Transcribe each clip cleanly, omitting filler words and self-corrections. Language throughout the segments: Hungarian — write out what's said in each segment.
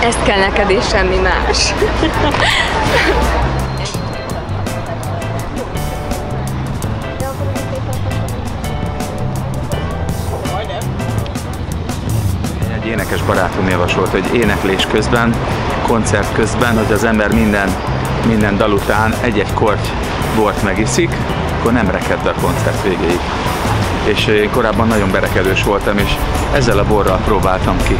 Ezt kell neked és semmi más. Egy énekes barátom javasolt, hogy éneklés közben, koncert közben, hogy az ember minden dal után egy-egy korty bort megiszik, akkor nem reked a koncert végéig. És én korábban nagyon berekedős voltam, és ezzel a borral próbáltam ki,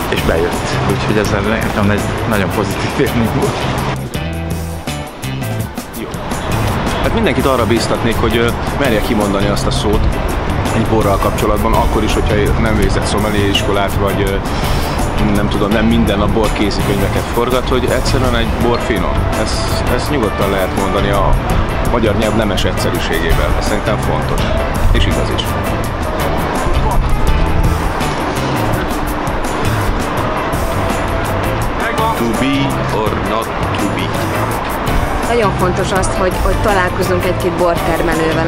és bejött. Úgyhogy ez nekem egy nagyon pozitív élmény volt. Jó. Hát mindenkit arra bíztatnék, hogy merje kimondani azt a szót egy borral kapcsolatban, akkor is, hogyha nem végzett sommelier iskolát, vagy nem tudom, nem minden a bor kézikönyveket forgat, hogy egyszerűen egy bor finom. Ezt nyugodtan lehet mondani a magyar nyelv nemes egyszerűségével. Ez szerintem fontos. És igaz is. To be or not to be. Nagyon fontos az, hogy találkozunk egy-két bortermelővel,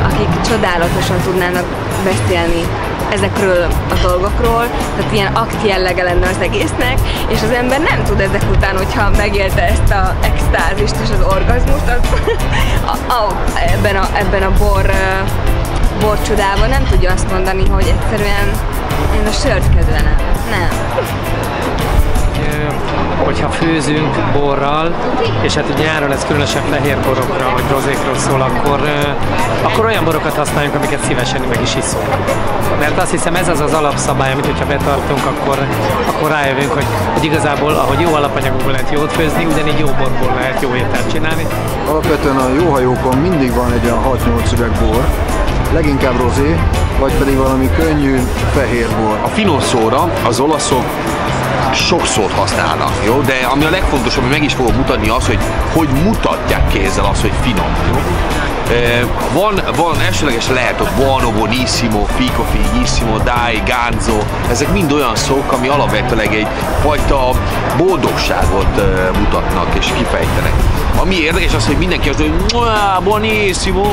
akik csodálatosan tudnának beszélni ezekről a dolgokról, tehát ilyen akt jellege lenne az egésznek, és az ember nem tud ezek után, hogyha megélte ezt az extázist és az orgazmust, ebben a borcsodában nem tudja azt mondani, hogy egyszerűen én a sört kedvelem. Nem. Hogyha főzünk borral, és hát így nyáron ez különösen fehér borokra vagy rozékról szól, akkor olyan borokat használjunk, amiket szívesen meg is iszunk. Mert azt hiszem ez az az alapszabály, amit hogyha betartunk, akkor rájövünk, hogy igazából ahogy jó alapanyagokból lehet jót főzni, ugyanígy jó borból lehet jó ételt csinálni. Alapvetően a jó hajókon mindig van egy olyan 6-8 üveg bor, leginkább rozé, vagy pedig valami könnyű fehér bor. A finom szóra az olaszok sok szót használnak, jó? De ami a legfontosabb, hogy meg is fogok mutatni az, hogy mutatják kézzel azt, hogy finom, jó? Van elsőleges lehet, hogy buono, buonissimo, fico, fighissimo, dai, ganzo, ezek mind olyan szók, ami alapvetőleg egyfajta boldogságot mutatnak és kifejtenek. Ami érdekes az, hogy mindenki azt mondja, hogy buonissimo,